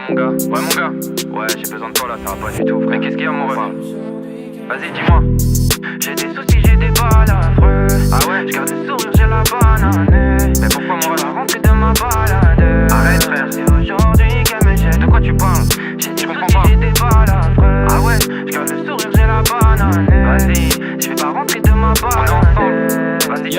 mon gars. Ouais mon gars. Ouais j'ai besoin de toi là, ça va pas du tout frère. Qu'est-ce qu'il y a mon ref? Vas-y dis-moi. J'ai des soucis, j'ai des balles affreux. Ah ouais, j'garde le sourire, j'ai la banane. Mais pourquoi moi la rentrée de ma balade? Arrête frère, c'est aujourd'hui qu'elle me jette. De quoi tu parles? J'ai des soucis, j'ai des balles affreux. Ah ouais, j'garde le sourire, j'ai la banane. Vas-y, je vais pas rentrer de ma balade. Vas-y,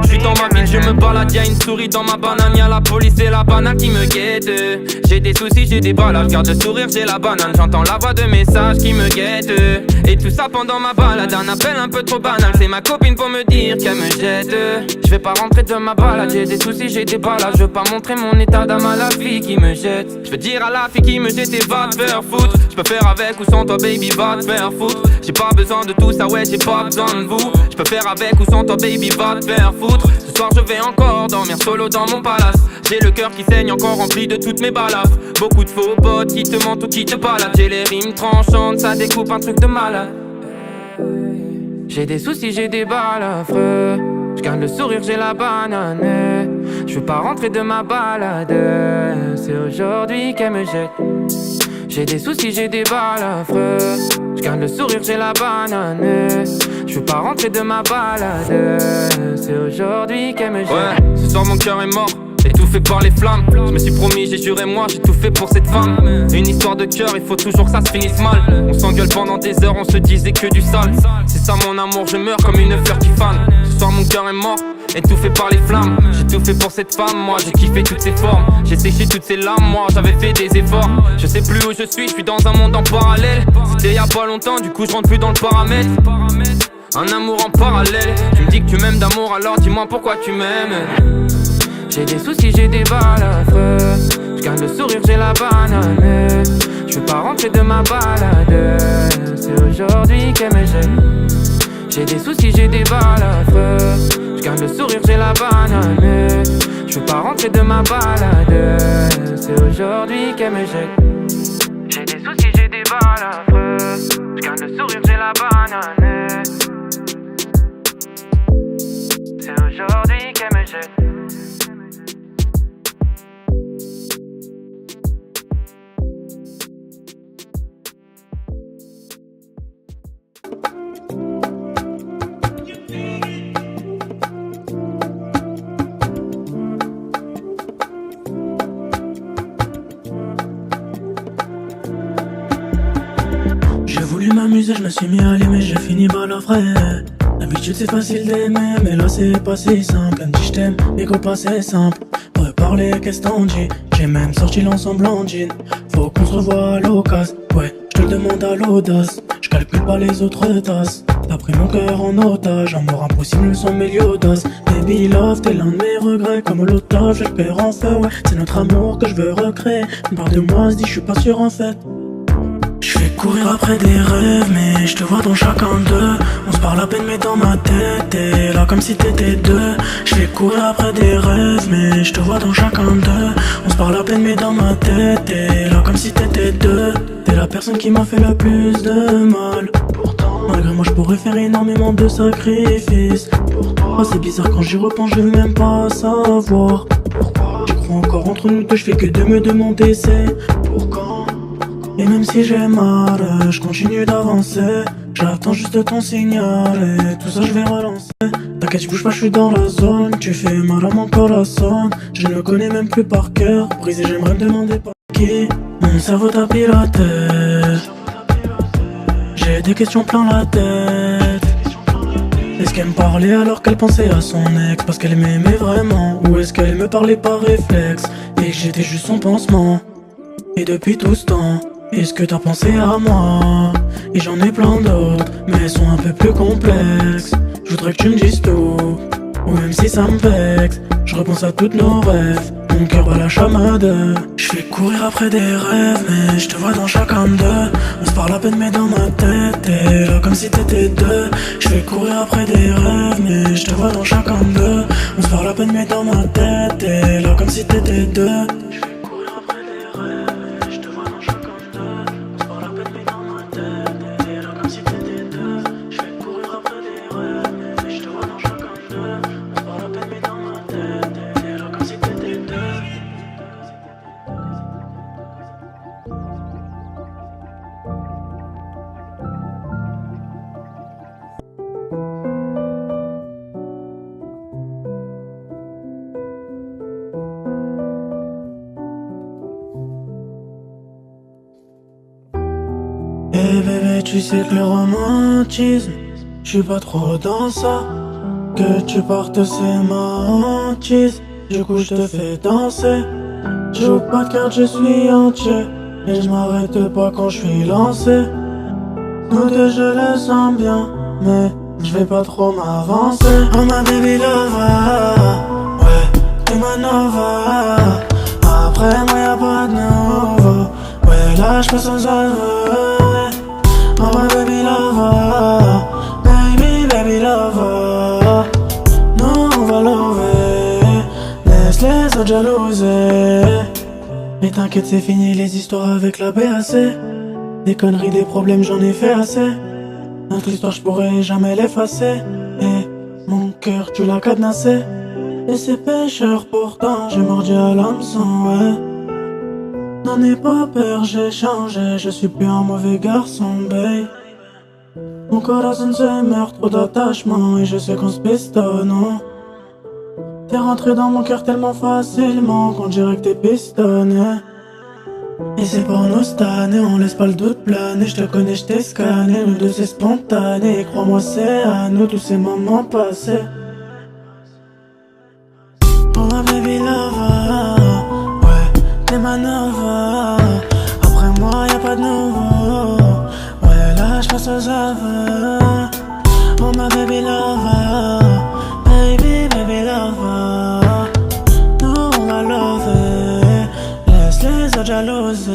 je suis dans ma ville, je me balade, y'a une souris dans ma banane. Y'a la police et la banane qui me guettent. J'ai des soucis, j'ai des balades, garde le sourire, j'ai la banane. J'entends la voix de message qui me guette. Et tout ça pendant ma balade, un appel un peu trop banal. C'est ma copine pour me dire qu'elle me jette. Je vais pas rentrer de ma balade, j'ai des soucis, j'ai des balades. Je veux pas montrer mon état d'âme à la fille qui me jette. Je veux dire à la fille qui me jette et va te faire foutre. Je peux faire avec ou sans toi baby, va te faire foutre. J'ai pas besoin de tout ça, ouais j'ai pas besoin de vous. Je peux faire avec ou sans toi baby, va te faire foutre. Ce soir je vais encore dormir solo dans mon palace. J'ai le cœur qui saigne encore rempli de toutes mes balafres. Beaucoup de faux potes qui te mentent ou qui te baladent. J'ai les rimes tranchantes, ça découpe un truc de malade. J'ai des soucis, j'ai des balafres. J'garde le sourire, j'ai la banane. Je veux pas rentrer de ma balade. C'est aujourd'hui qu'elle me jette. J'ai des soucis, j'ai des balafres. J'garde le sourire, j'ai la banane. Je veux pas rentrer de ma balade. C'est aujourd'hui qu'elle me jette. Ouais, ce soir mon cœur est mort, étouffé par les flammes. Je me suis promis, j'ai juré moi, j'ai tout fait pour cette femme. Une histoire de cœur, il faut toujours que ça se finisse mal. On s'engueule pendant des heures, on se disait que du sale. C'est ça mon amour, je meurs comme une fleur qui fane. Ce soir mon cœur est mort, étouffé par les flammes. J'ai tout fait pour cette femme, moi j'ai kiffé toutes ses formes. J'ai séché toutes ses larmes, moi j'avais fait des efforts. Je sais plus où je suis dans un monde en parallèle. C'était y a pas longtemps, du coup je rentre plus dans le paramètre. Un amour en parallèle. Tu me dis que tu m'aimes d'amour, alors dis-moi pourquoi tu m'aimes. J'ai des soucis, j'ai des balafres. J'garde le sourire, j'ai la banane. Je veux pas rentrer de ma balade. C'est aujourd'hui qu'elle me jette. J'ai des soucis, j'ai des balafres. J'garde le sourire, j'ai la banane. Je veux pas rentrer de ma balade. C'est aujourd'hui qu'elle me jette. J'ai des soucis, j'ai des balafres. J'garde le sourire, j'ai la banane. C'est aujourd'hui qu'elle me jette. J'ai voulu m'amuser, je me suis mis à l'aimer, j'ai fini par la vraie. D'habitude c'est facile d'aimer, mais là c'est pas si simple. Elle me dit je t'aime, les copains c'est simple. Pour parler, qu'est-ce t'en dis? J'ai même sorti l'ensemble en jean. Faut qu'on se revoie à l'occasion, ouais, je te le demande à l'audace. Je calcule pas les autres tasses. T'as pris mon cœur en otage, amour impossible sans milieu d'os. Baby love, t'es l'un de mes regrets. Comme l'otage, j'ai le cœur en feu, ouais. C'est notre amour que je veux recréer. Une part de moi se dit je suis pas sûr en fait. Je vais courir après des rêves, mais je te vois dans chacun d'eux. On se parle à peine mais dans ma tête, t'es là comme si t'étais deux. Je vais courir après des rêves, mais je te vois dans chacun d'eux. On se parle à peine mais dans ma tête, t'es là comme si t'étais deux. T'es la personne qui m'a fait le plus de mal. Pourtant, malgré moi je pourrais faire énormément de sacrifices. Pour toi, c'est bizarre quand j'y repense, je veux même pas savoir pourquoi. Je crois encore entre nous deux, je fais que de me demander c'est pourquoi. Et même si j'ai mal, je continue d'avancer. J'attends juste ton signal et tout ça je vais relancer. T'inquiète, je bouge pas, je suis dans la zone. Tu fais mal à mon cœur, la sonne. Je ne connais même plus par cœur. Brisé, j'aimerais me demander par qui. Mon cerveau t'a piloté. J'ai des questions plein la tête. Est-ce qu'elle me parlait alors qu'elle pensait à son ex parce qu'elle m'aimait vraiment? Ou est-ce qu'elle me parlait par réflexe et que j'étais juste son pansement? Et depuis tout ce temps, est-ce que t'as pensé à moi? Et j'en ai plein d'autres, mais elles sont un peu plus complexes. Je voudrais que tu me dises tout, ou même si ça me vexe. Je repense à toutes nos rêves, mon cœur bat la chamade. Je vais courir après des rêves, mais je te vois dans chacun d'eux. On se parle à peine mais dans ma tête, t'es là comme si t'étais deux. Je vais courir après des rêves, mais je te vois dans chacun d'eux. On se parle à peine mais dans ma tête, t'es là comme si t'étais deux. Eh bébé, tu sais que le romantisme, j'suis pas trop dans ça. Que tu partes c'est ma hantise, du coup j'te fais danser. Joue pas de carte, je suis entier, et j'm'arrête pas quand j'suis lancé. Nous deux je le sens bien, mais j'vais pas trop m'avancer. Oh ma baby lover, ouais, t'es ma nova. Après moi y'a pas de nouveau, ouais là j'peux sans aveu. Oh my baby lover, baby lover. Nous on va lover, laisse les autres jalouser. Mais t'inquiète c'est fini les histoires avec la BAC. Des conneries, des problèmes j'en ai fait assez. Notre histoire j'pourrais jamais l'effacer. Et mon cœur tu l'as cadenassé. Et c'est pécheur pourtant j'ai mordu à l'hameçon, ouais. N'en aie pas peur, j'ai changé, je suis plus un mauvais garçon, babe. Mon corazon se meurt, trop d'attachement, et je sais qu'on se pistonne, non. T'es rentré dans mon cœur tellement facilement qu'on dirait que t'es pistonné. Et c'est pour nous cette année, on laisse pas le doute planer. Je te connais, je t'ai scanné, nous deux c'est spontané. Et crois-moi c'est à nous tous ces moments passés. Oh ma baby lover, ouais, t'es ma nova. Après moi y'a pas de nouveau, ouais là j'passe aux aveux. Oh ma baby lover, baby lover. Nous on va lover, laisse les autres jalouser.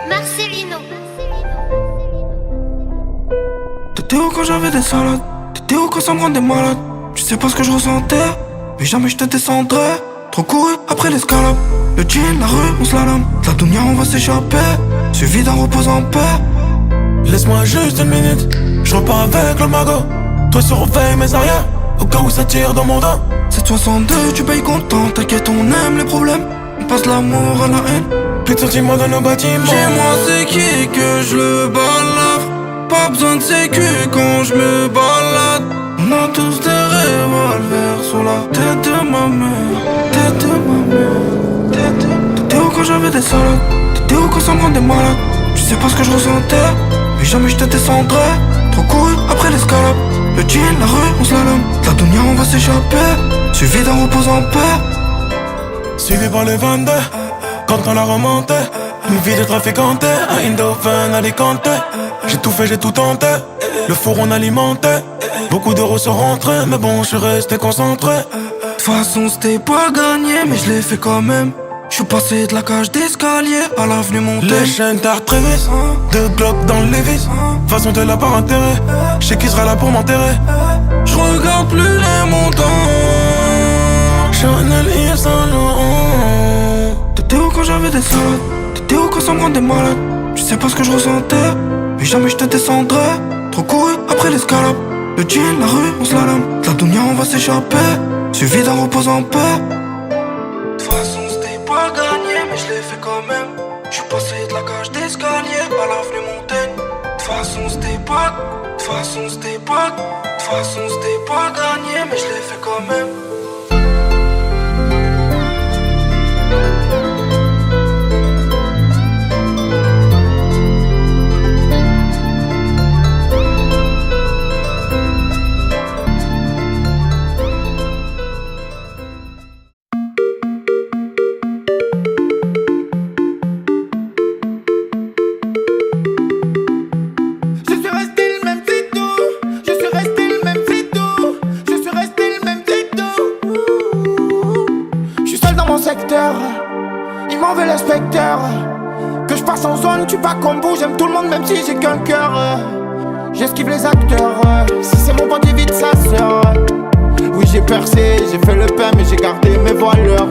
Marcelino. T'étais où quand j'avais des salades? T'étais où quand ça me rendait malade? Tu sais pas ce que je ressentais, mais jamais je te descendrais. Trop couru après l'escalade, le jean, la rue, on slalom. La dunia on va s'échapper, suivi d'un repos en paix. Laisse-moi juste une minute, je repars avec le magot. Toi surveille mes arrières, au cas où ça tire dans mon dos. 762, tu payes content, t'inquiète on aime les problèmes. On passe l'amour à la haine. Plus de sentiments dans nos bâtiments. Chez moi c'est qui que je le balafre. Pas besoin de sécu quand je me balade. On a tous des revolvers sur la tête de ma mère. Tête de ma mère. T'étais où quand j'avais des salades? T'étais où quand ça me rendait malade? Tu sais pas ce que je ressentais, mais jamais je te descendrais. Trop couru après l'escalade, le jean, la rue, on slalom. La dunia on va s'échapper, suivi d'un repos en paix. Suivi par les 22, quand on l'a remonté. Une vie de trafiquante, un Indofen Alicante. J'ai tout fait, j'ai tout tenté, le four on alimentait. Beaucoup d'euros sont rentrés, mais bon, je suis resté concentré. De toute façon c'était pas gagné, mais je l'ai fait quand même. Je suis passé de la cage d'escalier à l'avenue Montaigne. Les chaînes tardent très vite, 2 glocks dans les vis. Façon t'es là par intérêt, je sais qui sera là pour m'enterrer. Je regarde plus les montants. Chanel Yves Saint Laurent. T'étais où quand j'avais des salades? T'étais où quand ça me rendait malade? Tu sais pas ce que je ressentais, mais jamais je te descendrais. Trop couru après l'escalade, le jean, la rue, on slalom. La dunia on va s'échapper, suivi d'un repos en paix. De toute façon c'était pas gagné, mais je l'ai fait quand même. Je suis passé de la cage d'escalier à l'avenue Montaigne. De toute façon c'était pas, de toute façon c'était pas, de toute façon c'était pas gagné, mais je l'ai fait quand même. Ils m'en veulent l'inspecteur. Que je passe en zone, tu pas comme vous. J'aime tout le monde même si j'ai qu'un cœur. J'esquive les acteurs. Si c'est mon bandit vite sa sœur. Oui j'ai percé, j'ai fait le pain mais j'ai gardé mes valeurs.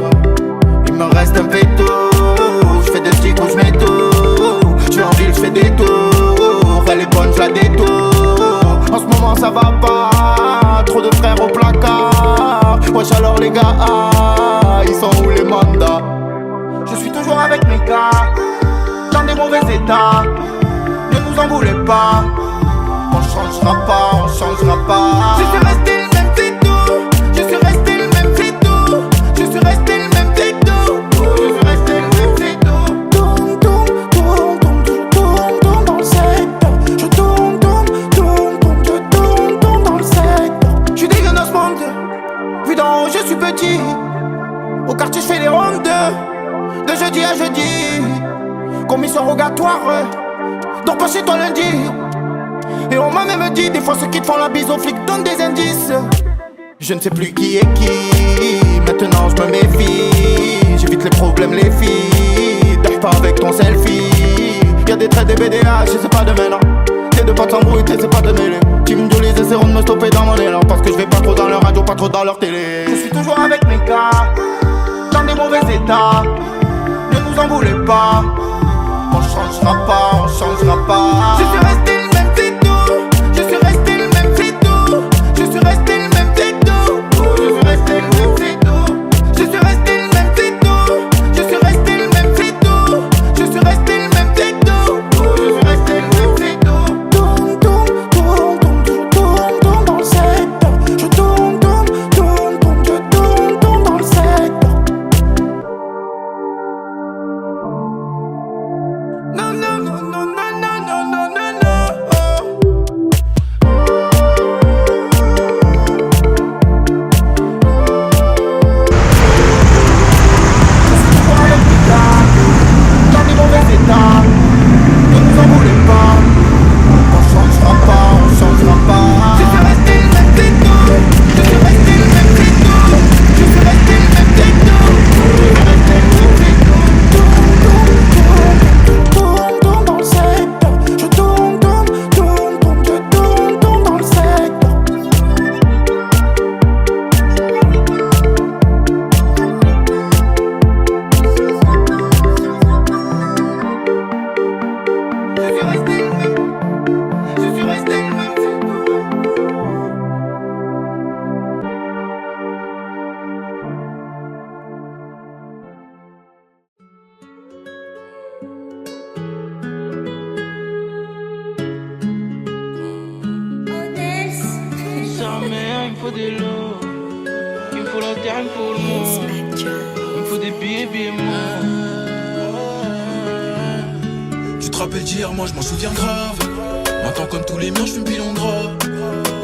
Il me reste un péto. Je fais des petits coups, je mets tout. Je suis en ville, je fais des tours. Elle est bonne, je la détourne. En ce moment ça va pas. Trop de frères au placard. Wesh alors les gars, ils sont où les mandats? Je suis toujours avec quartier, je fais les rondes de jeudi à jeudi. Commission rogatoire, dors pas chez toi lundi. Et on m'a même dit, des fois ceux qui te font la bise aux flics donnent des indices. Je ne sais plus qui est qui, maintenant je me méfie. J'évite les problèmes, les filles. Dors pas avec ton selfie. Y'a des traits des BDA, je sais pas de maintenant. Tes deux potes s'embrouillent, t'essaies pas de mêler. Team Julie essaieront de me stopper dans mon élan. Parce que je vais pas trop dans leur radio, pas trop dans leur télé. Je suis toujours avec mes gars, dans des mauvais états. Ne nous en voulez pas. On changera pas, on changera pas. Je suis resté le même, c'est tout. Je suis resté le même, c'est tout. Je suis resté le même, c'est tout. Je suis resté le même, c'est tout. Je suis resté le même, c'est tout. Je suis resté le même, c'est tout. Je suis resté le même, c'est tout. Je suis resté le même, c'est tout. Tourne, tourne, tourne, tourne, je tourne, tourne dans le secteur. Je tourne, tourne, tourne, tourne, je tourne, tourne dans le secteur. Non, non, non, non, non, non, non, non, non, non. Dans des mauvais états, ne nous en voulez pas. On changera pas, on changera pas. Je suis resté le même, c'est tout. Je suis resté le même, c'est tout. Je suis resté le même, c'est tout. Je suis resté le même, c'est tout. Tourne, tourne dans le secteur. Je tourne, tourne, tourne, tourne, je tourne, tourne dans le secteur. Je suis resté le même. Je suis resté le même, c'est tout. Sa mère, il me faut des lots. Il me faut la terre, il me faut le monde. Il me faut des billets morts. Tu te rappelles d'hier, moi je m'en souviens grave. Maintenant comme tous les miens, je fume pilon gras.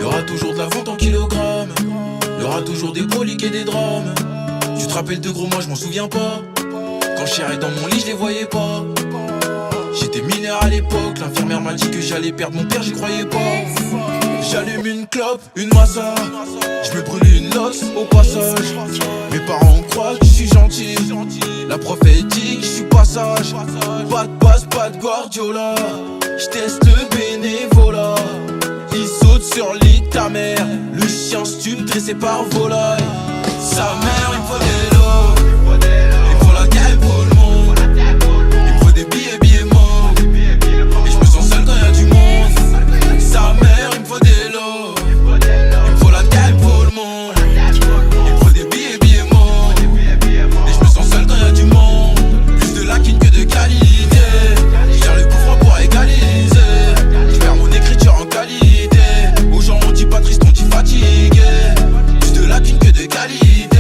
Y'aura toujours de la vente en kilogrammes. Y'aura toujours des coliques et des drames. Tu te rappelles de gros, moi je m'en souviens pas. Quand je chirais dans mon lit, je les voyais pas. J'étais mineur à l'époque, l'infirmière m'a dit que j'allais perdre mon père, j'y croyais pas. J'allume une clope, une massa. Je me brûle une lox au passage. Mes parents croient que je suis gentil. La prof elle dit que je suis pas sage. Pas de passe, pas de Guardiola. Je teste le bénévolat. Il saute sur le lit de ta mère. Le chien stume dressé par volaille. Sa mère il me faut des lots. Il me faut la gueule pour le monde. Il me faut des billets morts. Et je me sens seul quand y'a du monde. Sa mère il me faut des lots. Il me faut la gueule pour le monde. Il me faut des billets morts. Et je me sens seul quand y'a du monde. Plus de lacunes que de qualité. Je tire le coup franc pour égaliser. Je perds mon écriture en qualité. Aux gens on dit pas triste, on dit fatigué. Plus de lacunes que de qualité.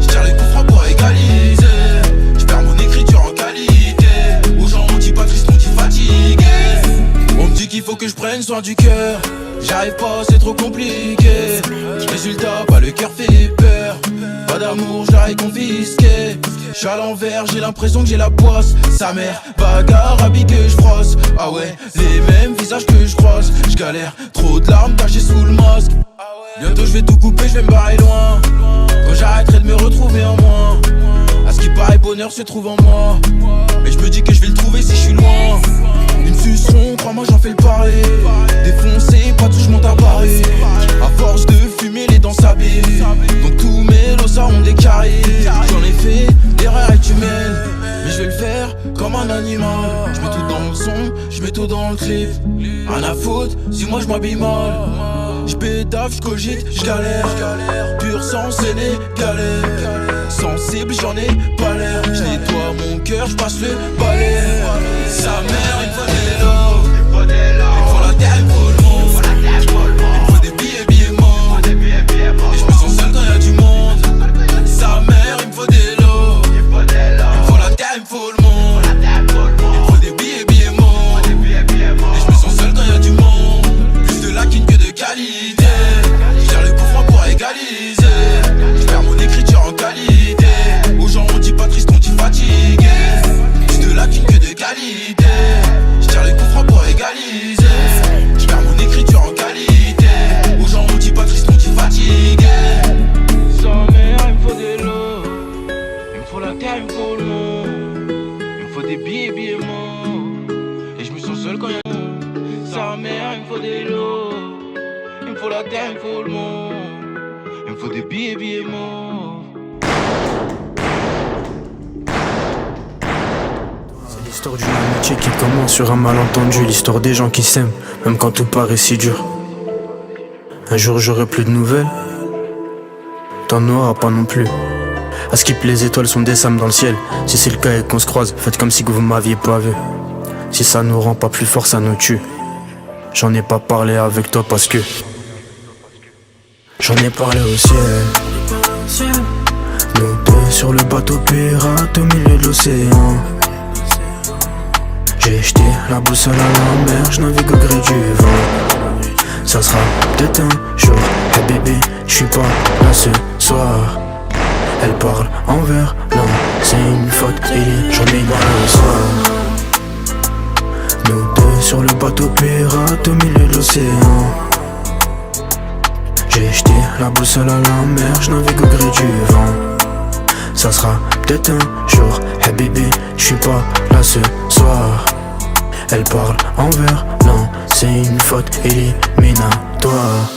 Je tire le coup franc pour égaliser. Je perds mon écriture en qualité. Aux gens on dit pas triste, on dit fatigué. On me dit qu'il faut que je prenne soin du cœur. J'arrive pas, c'est trop compliqué. Résultat, pas le cœur fait peur. Pas d'amour, j'arrive confisqué. J'suis à l'envers, j'ai l'impression que j'ai la poisse. Sa mère, bagarre, habit que je froisse. Ah ouais, les mêmes visages que je croise. J'galère, trop de larmes cachées sous le masque. Bientôt je vais tout couper, je vais me barrer loin. Quand j'arrêterai de me retrouver en moi. À ce qui paraît bonheur se trouve en moi. Mais je me dis que je vais le trouver si je suis loin. Ils me suceront, crois-moi j'en fais le pari. Défoncé, pas tout, je monte à Paris. À force de fumer, les dents s'abîment. Donc tous mes lots ça ont des caries. J'en ai fait, l'erreur est humaine. Mais je vais le faire comme un animal. Je mets tout dans le son, je mets tout dans le clip. Rien à foutre, si moi je m'habille mal. Je pétave, je cogite, je galère. Pur sang, sénégalais. Sensible, j'en ai pas l'air. Je nettoie mon cœur, je passe le balai. Sa mère, il me faut des lots. Il faut la terre, il faut le monde. Il faut des billets morts. Et je me sens seul quand y'a du monde. Sa mère, il me faut des lots. Il faut la terre, il faut le monde. Il faut des billets morts. Et je me sens seul quand y'a du monde. Plus de lacunes que de qualité. Je tire le coup franc pour égaliser. Je perds mon écriture en qualité. Aux terre, il me faut le monde. Il me faut des billets morts. Et je me sens seul quand y'a le monde. Sa mère, il me faut des lots. Il me faut la terre, il me faut le monde. Il me faut des billets morts. C'est l'histoire d'une amitié qui commence sur un malentendu. L'histoire des gens qui s'aiment, même quand tout paraît si dur. Un jour j'aurai plus de nouvelles. T'en auras pas non plus. À skip, les étoiles sont des sames dans le ciel. Si c'est le cas et qu'on se croise, faites comme si vous m'aviez pas vu. Si ça nous rend pas plus fort, ça nous tue. J'en ai pas parlé avec toi parce que j'en ai parlé au ciel. Nous deux sur le bateau pirate au milieu de l'océan. J'ai jeté la boussole à la mer, je navigue au gré du vent. Ça sera peut-être un jour. Hey bébé, je suis pas là ce soir. Elle parle envers, non, c'est une faute. J'en ai marre le soir. Nous deux sur le bateau pirate au milieu de l'océan. J'ai jeté la boussole à la mer, je navigue au gré du vent. Ça sera peut-être un jour. Hey bébé, je suis pas là ce soir. Elle parle envers, non, c'est une faute éliminatoire.